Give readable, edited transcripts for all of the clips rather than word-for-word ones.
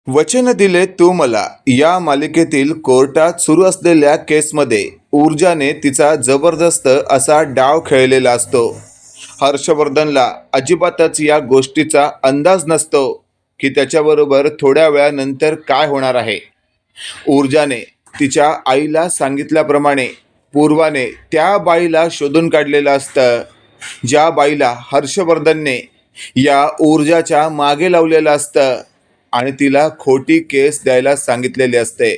वचन दिले तू मला या मालिकेतील कोर्टात सुरू असलेल्या केसमध्ये ऊर्जाने तिचा जबरदस्त असा डाव खेळलेला असतो. हर्षवर्धनला अजिबातच या गोष्टीचा अंदाज नसतो की त्याच्याबरोबर थोड्या वेळानंतर काय होणार आहे. ऊर्जाने तिच्या आईला सांगितल्याप्रमाणे पूर्वाने त्या बाईला शोधून काढलेलं असतं, ज्या बाईला हर्षवर्धनने या ऊर्जाच्या मागे लावलेलं असतं आणि तिला खोटी केस द्यायला सांगितलेली असते.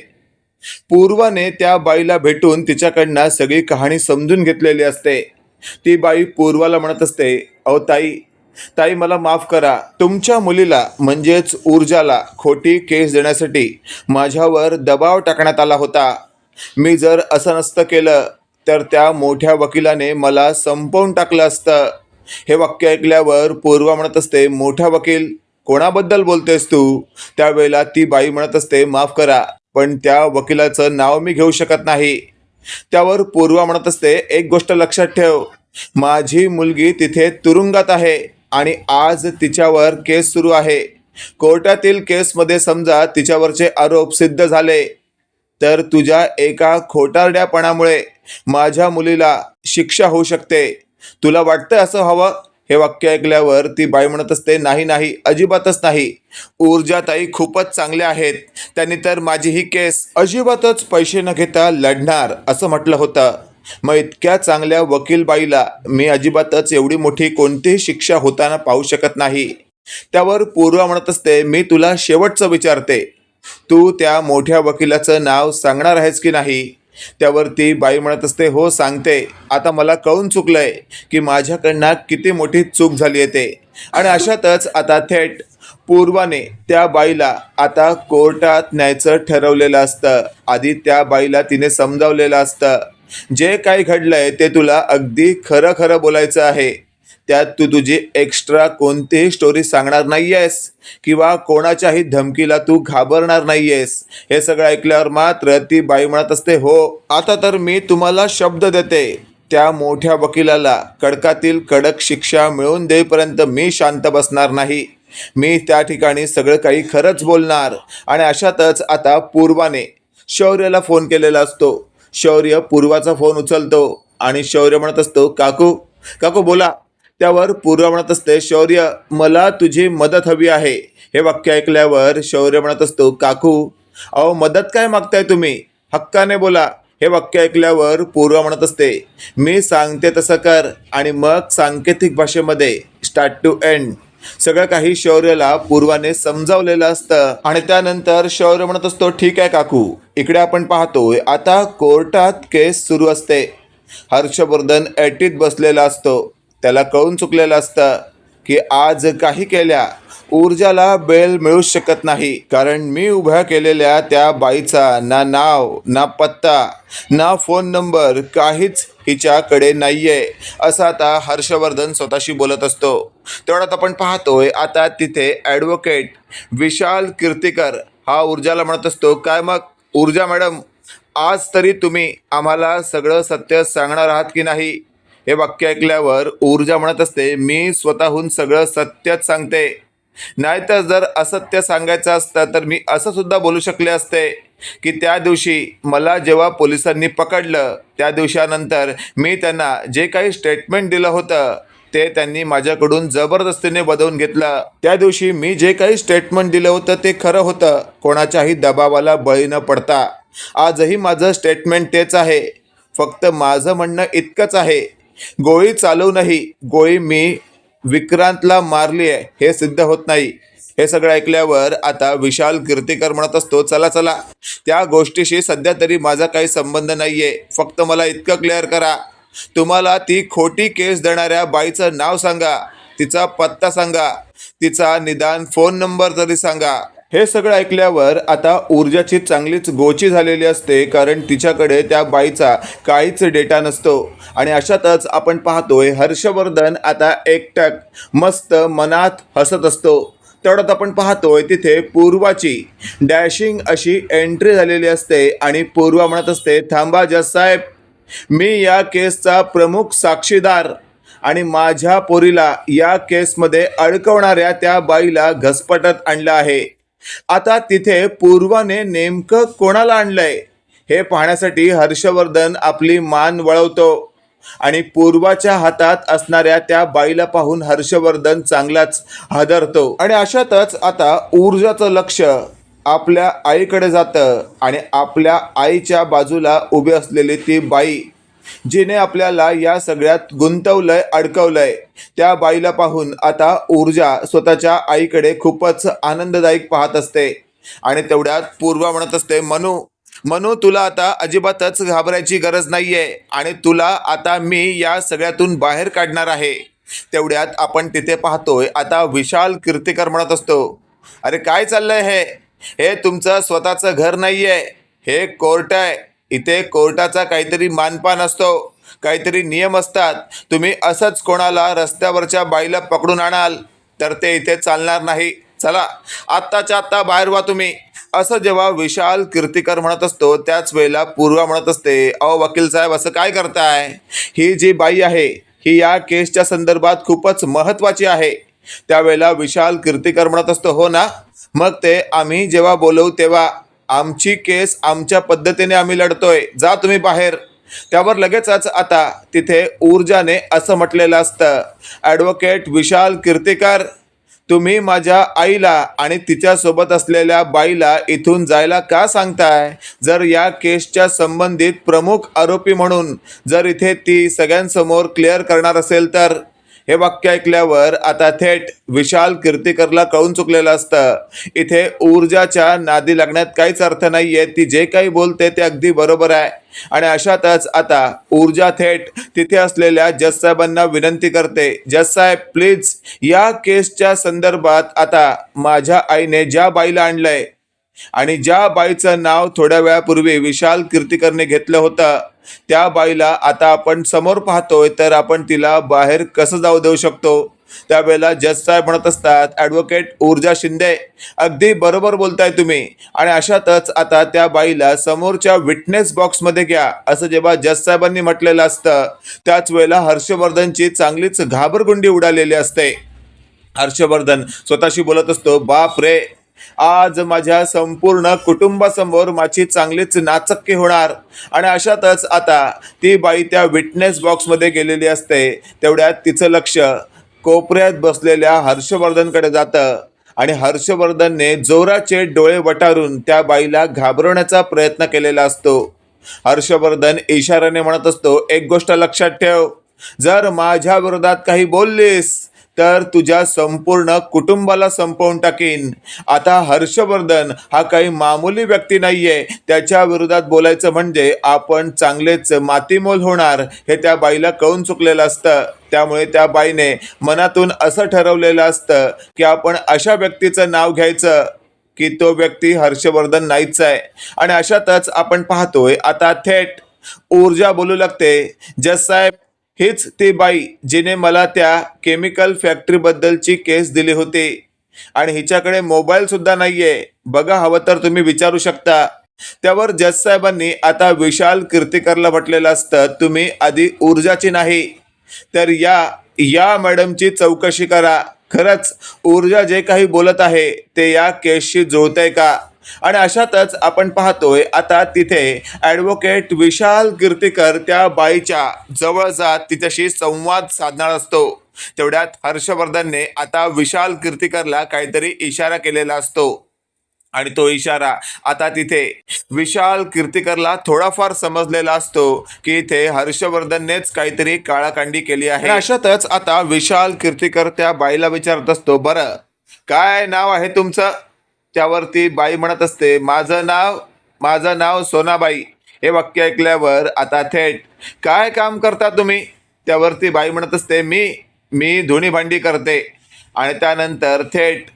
पूर्वाने त्या बाईला भेटून तिच्याकडनं सगळी कहाणी समजून घेतलेली असते. ती बाई पूर्वाला म्हणत असते, अहो ताई ताई मला माफ करा, तुमच्या मुलीला म्हणजेच ऊर्जाला खोटी केस देण्यासाठी माझ्यावर दबाव टाकण्यात आला होता. मी जर असं नसतं केलं तर त्या मोठ्या वकिलाने मला संपवून टाकलं असतं. हे वाक्य ऐकल्यावर पूर्वा म्हणत असते, मोठा वकील? कोणाबद्दल बोलतेस तू? त्यावेळेला ती बाई म्हणत असते, माफ करा पण त्या वकिलाचं नाव मी घेऊ शकत नाही. त्यावर पूर्वा म्हणत असते, एक गोष्ट लक्षात ठेव, माझी मुलगी तिथे तुरुंगात आहे आणि आज तिच्यावर केस सुरू आहे. कोर्टातील केसमध्ये समजा तिच्यावरचे आरोप सिद्ध झाले तर तुझ्या एका खोटारड्यापणामुळे माझ्या मुलीला शिक्षा होऊ शकते. तुला वाटतं असं हवं? हे वाक्य ऐकल्यावर ती बाई म्हणत असते, नाही नाही, अजिबातच नाही. ऊर्जाताई खूपच चांगल्या आहेत, त्यांनी तर माझी ही केस अजिबातच पैसे न घेता लढणार असं म्हटलं होतं. मग इतक्या चांगल्या वकील बाईला मी अजिबातच एवढी मोठी कोणतीही शिक्षा होताना पाहू शकत नाही. त्यावर पूर्वा म्हणत असते, मी तुला शेवटचं विचारते, तू त्या मोठ्या वकिलाचं नाव सांगणार आहेस की नाही? त्यावर ती बाई म्हणत असते, हो सांगते. आता मला कळून चुकलंय की माझ्याकडनं किती मोठी चूक झाली आहे ते. आणि अशातच आता थेट पूर्वाने त्या बाईला आता कोर्टात न्यायचं ठरवलेलं असतं. आधी त्या बाईला तिने समजावलेलं असतं, जे काही घडलंय ते तुला अगदी खरं खरं बोलायचं आहे. त्यात तू तुझी एक्स्ट्रा कोणतीही स्टोरी सांगणार नाहीयेस किंवा कोणाच्याही धमकीला तू घाबरणार नाहीयेस. हे सगळं ऐकल्यावर मात्र ती बाई म्हणत असते, हो आता तर मी तुम्हाला शब्द देते, त्या मोठ्या वकिलाला कडकातील कडक शिक्षा मिळवून देईपर्यंत मी शांत बसणार नाही. मी त्या ठिकाणी सगळं काही खरंच बोलणार. आणि अशातच आता पूर्वाने शौर्यला फोन केलेला असतो. शौर्य पूर्वाचा फोन उचलतो आणि शौर्य म्हणत असतो, काकू काकू बोला. त्यावर पूर्वा म्हणत असते, शौर्य मला तुझी मदत हवी आहे. हे वाक्य ऐकल्यावर शौर्य म्हणत असतो, काकू अहो मदत काय मागताय तुम्ही, हक्काने बोला. हे वाक्य ऐकल्यावर पूर्वा म्हणत असते, मी सांगते तसं कर. आणि मग सांकेतिक भाषेमध्ये स्टार्ट टू एंड सगळं काही शौर्यला पूर्वाने समजावलेलं असतं. आणि त्यानंतर शौर्य म्हणत असतो, ठीक आहे काकू. इकडे आपण पाहतोय आता कोर्टात केस सुरू असते. हर्षवर्धन ऐटीत बसलेला असतो. त्याला कळून चुकलेलं असतं की आज काही केल्या ऊर्जाला बेल मिळू शकत नाही, कारण मी उभ्या केलेल्या त्या बाईचा ना नाव ना पत्ता ना फोन नंबर काहीच हिच्याकडे नाहीये, असं आता हर्षवर्धन स्वतःशी बोलत असतो. तेवढ्यात आपण पाहतोय आता तिथे ॲडव्होकेट विशाल कीर्तिकर हा ऊर्जाला म्हणत असतो, काय मग ऊर्जा मॅडम, आज तरी तुम्ही आम्हाला सगळं सत्य सांगणार आहात की नाही? हे वाक्य ऐकल्यावर ऊर्जा म्हणत असते, मी स्वतःहून सगळं सत्यच सांगते. नाहीतर जर असत्य सांगायचं असतं तर मी असं सुद्धा बोलू शकले असते की त्या दिवशी मला जेव्हा पोलिसांनी पकडलं त्या दिवसानंतर मी त्यांना जे काही स्टेटमेंट दिलं होतं ते त्यांनी माझ्याकडून जबरदस्तीने बदलून घेतलं. त्या दिवशी मी जे काही स्टेटमेंट दिलं होतं ते खरं होतं, कोणाच्याही दबावाला बळी न पडता. आजही माझं स्टेटमेंट तेच आहे. फक्त माझं म्हणणं इतकंच आहे, गोळी चालवूनही गोळी मी विक्रांतला मारली आहे हे सिद्ध होत नाही. हे सगळं ऐकल्यावर आता विशाल कीर्तिकर म्हणत असतो, चला चला, त्या गोष्टीशी सध्या तरी माझा काही संबंध नाहीये. फक्त मला इतकं क्लिअर करा, तुम्हाला ती खोटी केस देणाऱ्या बाईचं नाव सांगा, तिचा पत्ता सांगा, तिचा निदान फोन नंबर तरी सांगा. हे सगळं ऐकल्यावर आता ऊर्जाची चांगलीच गोची झालेली असते, कारण तिच्याकडे त्या बाईचा काहीच डेटा नसतो. आणि अशातच आपण पाहतोय हर्षवर्धन आता एकटक मस्त मनात हसत असतो. तेवढ्यात आपण पाहतोय तिथे पूर्वाची डॅशिंग अशी एंट्री झालेली असते आणि पूर्वा म्हणत असते, थांबा जज साहेब, मी या केसचा प्रमुख साक्षीदार आणि माझ्या पोरीला या केसमध्ये अडकवणाऱ्या त्या बाईला घसपटत आणलं आहे. आता तिथे पूर्वाने नेमकं कोणाला आणलंय हे पाहण्यासाठी हर्षवर्धन आपली मान वळवतो आणि पूर्वाच्या हातात असणाऱ्या त्या बाईला पाहून हर्षवर्धन चांगलाच हादरतो. आणि अशातच आता ऊर्जाचं लक्ष आपल्या आईकडे जातं आणि आपल्या आईच्या बाजूला उभी असलेली ती बाई जिने आपल्याला या सगळ्यात गुंतवलंय, अडकवलंय, त्या बाईला पाहून आता ऊर्जा स्वतःच्या आईकडे खूपच आनंददायक पाहत असते. आणि तेवढ्यात पूर्वा म्हणत असते, मनू मनू तुला आता अजिबातच घाबरायची गरज नाहीये आणि तुला आता मी या सगळ्यातून बाहेर काढणार आहे. तेवढ्यात आपण तिथे पाहतोय आता विशाल कीर्तिकर म्हणत असतो, अरे काय चाललंय हे? हे तुमचं स्वतःचं घर नाहीये, हे कोर्ट आहे. इथे कोर्टाचा काहीतरी मानपान असतो, काहीतरी नियम असतात. तुम्ही असंच कोणाला रस्त्यावरच्या बाईला पकडून आणाल तर ते इथे चालणार नाही. चला आत्ताच्या आत्ता बाहेर व्हा तुम्ही. असं जेव्हा विशाल कीर्तिकर म्हणत असतो त्याच वेळेला पूर्वा म्हणत असते, अहो वकील साहेब असं काय करताय? ही जी बाई आहे ही या केसच्या संदर्भात खूपच महत्त्वाची आहे. त्यावेळेला विशाल कीर्तिकर म्हणत असतो, हो ना, मग ते आम्ही जेव्हा बोलवू तेव्हा. आमची केस आमच्या पद्धतीने आम्ही लढतोय, जा तुम्ही बाहेर. त्यावर लगेचच आता तिथे ऊर्जाने असं म्हटलेलं असतं, ॲडव्होकेट विशाल कीर्तिकर, तुम्ही माझ्या आईला आणि तिच्यासोबत असलेल्या बाईला इथून जायला का सांगताय? जर या केसच्या संबंधित प्रमुख आरोपी म्हणून जर इथे ती सगळ्यांसमोर क्लिअर करणार असेल तर. हे वाक्य ऐकल्यावर आता थेट विशाल कीर्तिकरला कळून चुकलेलं असतं, इथे ऊर्जाच्या नादी लागण्यात काहीच अर्थ नाहीये. ती जे काही बोलते ते अगदी बरोबर आहे. आणि अशातच आता ऊर्जा थेट तिथे असलेल्या जज साहेबांना विनंती करते, जज साहेब प्लीज, या केसच्या संदर्भात आता माझ्या आईने ज्या बाईला आणलंय आणि ज्या बाईचं नाव थोड्या वेळापूर्वी विशाल कीर्तिकरने घेतलं होतं, त्या बाईला आता आपण समोर पाहतोय, तर आपण तिला बाहेर कसं जाऊ देऊ शकतो? त्यावेळेला जज साहेब म्हणत असतात, ॲडव्होकेट ऊर्जा शिंदे, अगदी बरोबर बोलताय तुम्ही. आणि अशातच आता त्या बाईला समोरच्या विटनेस बॉक्समध्ये घ्या असं जेव्हा जज साहेबांनी म्हटलेलं असतं त्याच वेळेला हर्षवर्धनची चांगलीच घाबरगुंडी उडालेली असते. हर्षवर्धन स्वतःशी बोलत असतो, बाप रे, आज माझ्या संपूर्ण कुटुंबासमोर माझी चांगलीच नाचक्की होणार. आणि अशातच आता ती बाई त्या विटनेस बॉक्समध्ये गेलेली असते. तेवढ्यात तिचं लक्ष कोपऱ्यात बसलेल्या हर्षवर्धनकडे जातं आणि हर्षवर्धनने जोराचे डोळे वटारून त्या बाईला घाबरवण्याचा प्रयत्न केलेला असतो. हर्षवर्धन इशाऱ्याने म्हणत असतो, एक गोष्ट लक्षात ठेव, जर माझ्या विरोधात काही बोललीस तर तुझ्या संपूर्ण कुटुंबाला संपवून टाकीन. आता हर्षवर्धन हा काही मामूली व्यक्ती नाहीये, त्याच्या विरोधात बोलायचं म्हणजे आपण चांगलेच मातीमोल होणार हे त्या बाईला कळून चुकलेलं असतं. त्यामुळे त्या बाईने मनातून असं ठरवलेलं असतं की आपण अशा व्यक्तीचं नाव घ्यायचं की तो व्यक्ती हर्षवर्धन नाहीच आहे. आणि अशातच आपण पाहतोय आता थेट ऊर्जा बोलू लागते, जज साहेब, हीच ती बाई जिने मला त्या केमिकल फॅक्टरीबद्दलची केस दिली होती आणि हिच्याकडे मोबाईल सुद्धा नाहीये, बघा हवं तर तुम्ही विचारू शकता. त्यावर जज साहेबांनी आता विशाल कीर्तिकरला म्हटलेलं असतं, तुम्ही आधी ऊर्जाची नाही तर या मॅडमची चौकशी करा. खरंच ऊर्जा जे काही बोलत आहे ते या केसशी जुळतंय का? आणि अशातच आपण पाहतोय आता तिथे ॲडव्होकेट विशाल कीर्तिकर त्या बाईच्या जवळ जात तिच्याशी संवाद साधणार असतो. तेवढ्यात हर्षवर्धनने आता विशाल कीर्तिकरला काहीतरी इशारा केलेला असतो आणि तो इशारा आता तिथे विशाल कीर्तिकरला थोडाफार समजलेला असतो की इथे हर्षवर्धननेच काहीतरी काळाकांडी केली आहे. अशातच आता विशाल कीर्तिकर त्या बाईला विचारत असतो, बरं काय नाव आहे तुमचं? त्यावरती बाई म्हणत असते, माझं नाव सोनाबाई. हे वाक्य ऐकल्यावर आता थेट, काय काम करता तुम्ही? त्यावरती बाई म्हणत असते, मी धुणी भांडी करते. आणि त्यानंतर थेट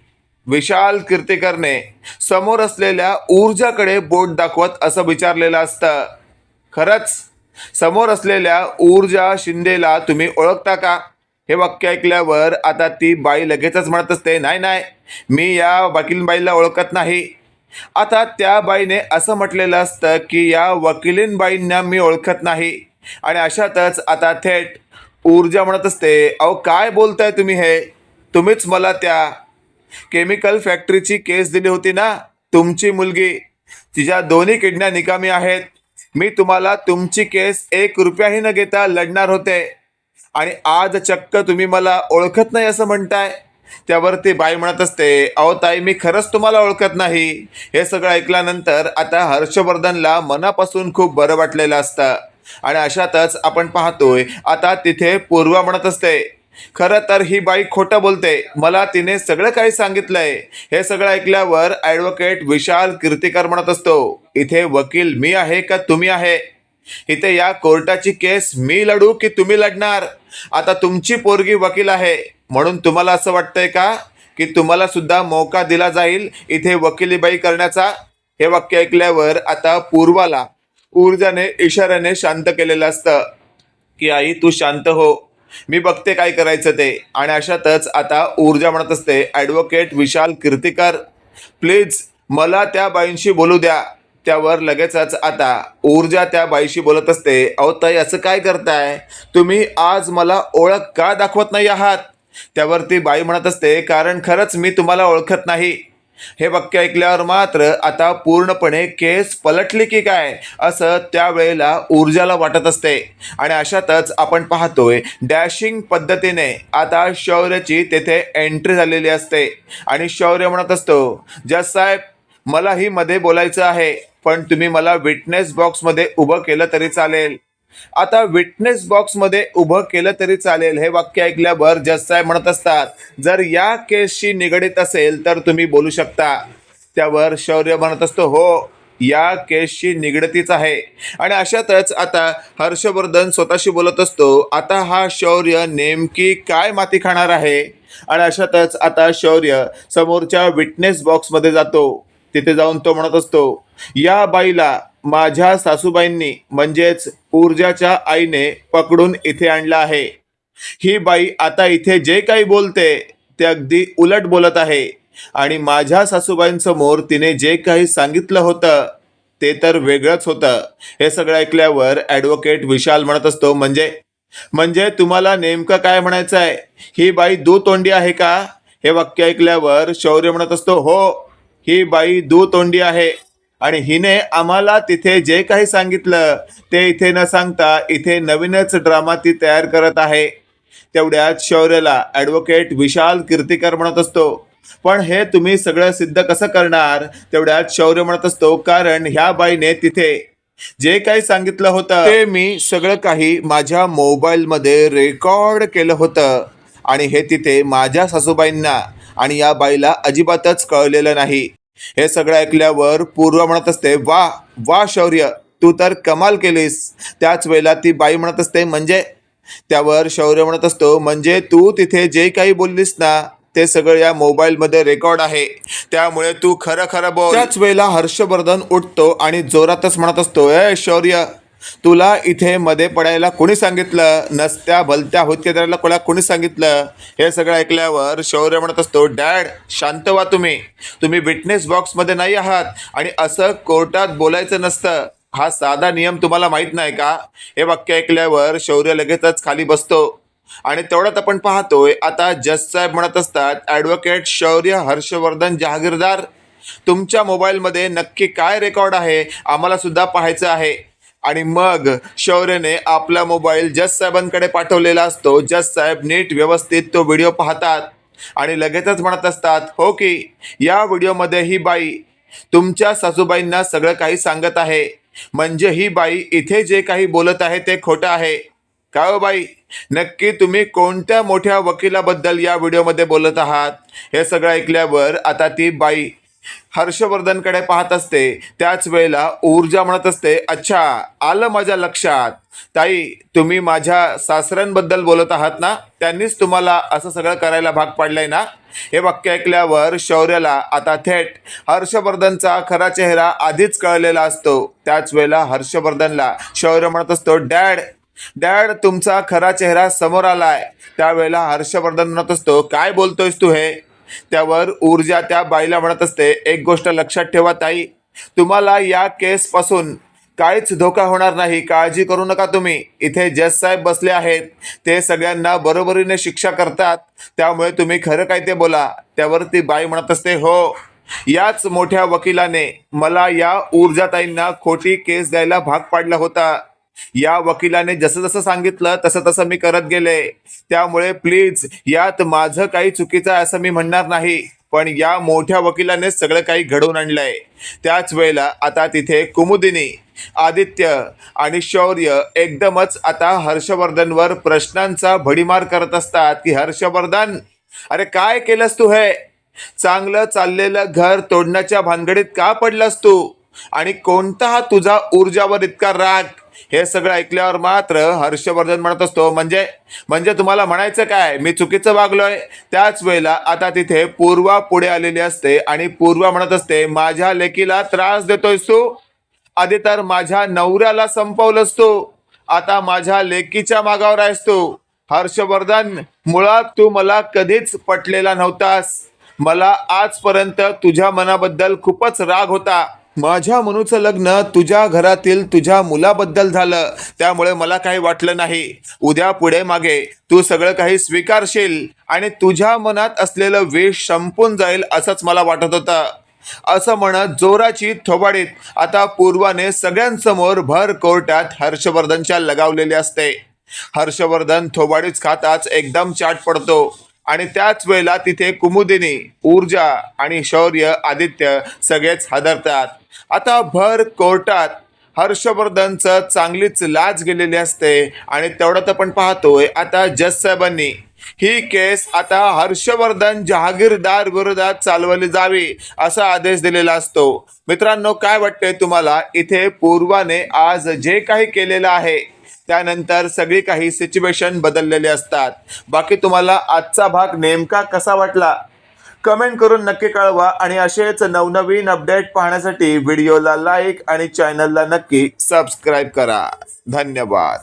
विशाल कीर्तिकरने समोर असलेल्या ऊर्जाकडे बोट दाखवत असं विचारलेलं असतं, खरंच समोर असलेल्या ऊर्जा शिंदेला तुम्ही ओळखता का? हे वाक्य ऐकल्यावर आता ती बाई लगेचच म्हणत असते, नाही, मी या वकीलबाईला ओळखत नाही. आता त्या बाईने असं म्हटलेलं असतं की या वकिलीनबाईंना मी ओळखत नाही. आणि अशातच आता थेट ऊर्जा म्हणत असते, अहो काय बोलताय तुम्ही? हे तुम्हीच मला त्या केमिकल फॅक्टरीची केस दिली होती ना, तुमची मुलगी, तिच्या दोन्ही किडन्या निकामी आहेत. मी तुम्हाला तुमची केस 1 रुपयाही न घेता लढणार होते आणि आज चक्क तुम्ही मला ओळखत नाही असं म्हणताय. त्यावरती बाई म्हणत असते, अहो ताई, मी खरंच तुम्हाला ओळखत नाही. हे सगळं ऐकल्यानंतर आता हर्षवर्धनला मनापासून खूप बरं वाटलेलं असतं. आणि अशातच आपण पाहतोय आता तिथे पूर्वा म्हणत असते, खरं तर ही बाई खोटं बोलते, मला तिने सगळं काही सांगितलंय. हे सगळं ऐकल्यावर ॲडव्होकेट विशाल कीर्तिकर म्हणत असतो, इथे वकील मी आहे का तुम्ही आहे? इथे या कोर्टाची केस मी लढू की तुम्ही लढणार? आता तुमची पोरगी वकील आहे म्हणून तुम्हाला असं वाटतंय का की तुम्हाला सुद्धा मौका दिला जाईल इथे वकिलीबाई करण्याचा? हे वाक्य ऐकल्यावर आता पूर्वाला ऊर्जाने इशाऱ्याने शांत केलेलं असतं की आई तू शांत हो, मी बघते काय करायचं ते. आणि अशातच आता ऊर्जा म्हणत असते, ॲडव्होकेट विशाल कीर्तिकर, प्लीज मला त्या बाईंशी बोलू द्या. त्यावर लगेचच आता ऊर्जा त्या बाईशी बोलत असते, अहो ताई, असं काय करताय तुम्ही? आज मला ओळख का दाखवत नाही आहात? त्यावरती बाई म्हणत असते, कारण खरंच मी तुम्हाला ओळखत नाही. हे वाक्य ऐकल्यावर मात्र आता पूर्णपणे केस पलटली की काय असं त्यावेळेला ऊर्जाला वाटत असते. आणि अशातच आपण पाहतोय डॅशिंग पद्धतीने आता शौर्याची तेथे एंट्री झालेली असते. आणि शौर्य म्हणत असतो, जज साहेब, मलाही मध्ये बोलायचं आहे, पण तुम्ही मला विटनेस बॉक्समध्ये उभं केलं तरी चालेल. आता विटनेस बॉक्समध्ये उभं केलं तरी चालेल हे वाक्य ऐकल्यावर जज साहेब म्हणत असतात, जर या केसशी निगडीत असेल तर तुम्ही बोलू शकता. त्यावर शौर्य म्हणत असतो, हो, या केसशी निगडीतच आहे. आणि अशातच आता हर्षवर्धन स्वतःशी बोलत असतो, आता हा शौर्य नेमकी काय माती खाणार आहे? आणि अशातच आता शौर्य समोरच्या विटनेस बॉक्समध्ये जातो. तिथे जाऊन तो म्हणत असतो, या बाईला माझ्या सासूबाईंनी म्हणजेच ऊर्जाच्या आईने पकडून इथे आणलं आहे. ही बाई आता इथे जे काही बोलते ते अगदी उलट बोलत आहे. आणि माझ्या सासूबाईंसमोर तिने जे काही सांगितलं होतं ते तर वेगळंच होतं. हे सगळं ऐकल्यावर ॲडव्होकेट विशाल म्हणत असतो, म्हणजे म्हणजे तुम्हाला नेमकं काय म्हणायचं आहे? ही बाई दुतोंडी आहे का? हे वाक्य ऐकल्यावर शौर्य म्हणत असतो, हो, ही बाई दुतोंडी आहे आणि हिने आम्हाला तिथे जे काही सांगितलं ते इथे न सांगता इथे नवीनच ड्रामा ती तयार करत आहे. तेवढ्यात शौर्यला ॲडव्होकेट विशाल कीर्तिकर म्हणत असतो, पण हे तुम्ही सगळं सिद्ध कसं करणार? तेवढ्यात शौर्य म्हणत असतो, कारण ह्या बाईने तिथे जे काही सांगितलं होतं ते मी सगळं काही माझ्या मोबाईलमध्ये रेकॉर्ड केलं होतं आणि हे तिथे माझ्या सासूबाईंना आणि या बाईला अजिबातच कळलेलं नाही. हे सगळं ऐकल्यावर पूर्वा म्हणत असते, वा वा शौर्य, तू तर कमाल केलीस. त्याच वेळेला ती बाई म्हणत असते, म्हणजे? त्यावर शौर्य म्हणत असतो, म्हणजे तू तिथे जे काही बोललीस ना ते सगळं या मोबाईलमध्ये रेकॉर्ड आहे, त्यामुळे तू खरं खरं बोल. त्याच वेळेला हर्षवर्धन उठतो आणि जोरातच म्हणत असतो, ए शौर्य, तुला इथे मध्ये पडायला कोणी सांगितलं? नसत्या भलत्या होत्या कोणा कोणी सांगितलं? हे सगळं ऐकल्यावर शौर्य म्हणत असतो, डॅड शांत व्हा, तुम्ही विटनेस बॉक्समध्ये नाही आहात आणि असं कोर्टात बोलायचं नसतं. हा साधा नियम तुम्हाला माहीत नाही का? हे वाक्य ऐकल्यावर शौर्य लगेचच खाली बसतो. आणि तेवढ्यात आपण पाहतोय आता जज साहेब म्हणत असतात, ॲडव्होकेट शौर्य हर्षवर्धन जहागीरदार, तुमच्या मोबाईलमध्ये नक्की काय रेकॉर्ड आहे आम्हाला सुद्धा पाहायचं आहे. आणि मग शौर्यने आपला मोबाईल जज साहेबांकडे पाठवलेला असतो. जज साहेब नीट व्यवस्थित तो व्हिडिओ पाहतात आणि लगेचच म्हणत असतात, हो की या व्हिडिओमध्ये ही बाई तुमच्या सासूबाईंना सगळं काही सांगत आहे, म्हणजे ही बाई इथे जे काही बोलत आहे ते खोटं आहे. का हो बाई, नक्की तुम्ही कोणत्या मोठ्या वकिलाबद्दल या व्हिडिओमध्ये बोलत आहात? हे सगळं ऐकल्यावर आता ती बाई हर्षवर्धनकडे पाहत असते. त्याच वेळेला ऊर्जा म्हणत असते, अच्छा, आलं माझ्या लक्षात. ताई, तुम्ही माझ्या सासऱ्यांबद्दल बोलत आहात ना? त्यांनीच तुम्हाला असं सगळं करायला भाग पाडलंय ना? हे वाक्य ऐकल्यावर शौर्याला आता थेट हर्षवर्धनचा खरा चेहरा आधीच कळलेला असतो. त्याच वेळेला हर्षवर्धनला शौर्य म्हणत असतो, डॅड, तुमचा खरा चेहरा समोर आलाय. त्यावेळेला हर्षवर्धन म्हणत असतो, काय बोलतोयस तू हे? त्यावर ऊर्जा त्या बाईला म्हणत असते, एक गोष्ट लक्षात ठेवा ताई, तुम्हाला या केसपासून काहीच धोका होणार नाही, काळजी करू नका तुम्ही. इथे जज साहेब बसले आहेत, ते सगळ्यांना बरोबरीने शिक्षा करतात, त्यामुळे तुम्ही खरं काय ते बोला. त्यावरती बाई म्हणत असते, हो, याच मोठ्या वकिलाने मला या ऊर्जाताईंना खोटी केस द्यायला भाग पाडला होता. या वकिलाने जसं जसं सांगितलं तसं तसं मी करत गेले. त्यामुळे प्लीज यात माझं काही चुकीचं आहे असं मी म्हणणार नाही, पण या मोठ्या वकिलाने सगळं काही घडवून आणलंय. त्याच वेळेला आता तिथे कुमुदिनी, आदित्य आणि शौर्य एकदमच आता हर्षवर्धनवर प्रश्नांचा भडीमार करत असतात की हर्षवर्धन, अरे काय केलंस तू? हे चांगलं चाललेलं घर तोडण्याच्या भानगडीत का पडलास तू? आणि कोणता हा तुझा ऊर्जावर इतका राग? हे सगळं ऐकल्यावर मात्र हर्षवर्धन म्हणत असतो, म्हणजे म्हणजे तुम्हाला म्हणायचं काय, मी चुकीचं वागलोय? त्याच वेळेला आता तिथे पूर्वा पुढे आलेली असते आणि पूर्वा म्हणत असते, माझ्या लेकीला त्रास देतोयस तू? आधी तर माझ्या नवऱ्याला संपवलंस तू, आता माझ्या लेकीच्या मागावर आहेस तू. हर्षवर्धन, मुळात तू मला कधीच पटलेला नव्हतास. मला आजपर्यंत तुझ्या मनाबद्दल खूपच राग होता. माझ्या मनूचं लग्न तुझ्या घरातील तुझ्या मुलाबद्दल झालं, त्यामुळे मला काही वाटलं नाही. उद्या पुढे मागे तू सगळं काही स्वीकारशील आणि तुझ्या मनात असलेलं विष संपून जाईल असंच मला वाटत होतं. असं म्हणत जोराची थोबाडीत आता पूर्वाने सगळ्यांसमोर भर कोर्टात हर्षवर्धनच्या लगावलेले असते. हर्षवर्धन थोबाडीच खाताच एकदम चाट पडतो आणि त्याच वेळेला तिथे कुमुदिनी, ऊर्जा आणि शौर्य, आदित्य सगळेच हादरतात. आता भर कोर्टात हर्षवर्धनचं चांगलीच लाज गेलेली असते आणि तेवढं तर पण पाहतोय आता जज साहेबांनी ही केस आता हर्षवर्धन जहागीरदार विरोधात चालवली जावी असा आदेश दिलेला असतो. मित्रांनो, काय वाटतंय तुम्हाला? इथे पूर्वाने आज जे काही केलेलं आहे त्यानंतर सगळी काही सिच्युएशन बदललेले असतात. बाकी तुम्हाला आजचा भाग नेमका कसा वाटला कमेंट करून नक्की कळवा आणि असेच नवनवीन अपडेट पाहण्यासाठी व्हिडिओला लाईक आणि चॅनलला नक्की सबस्क्राईब करा. धन्यवाद.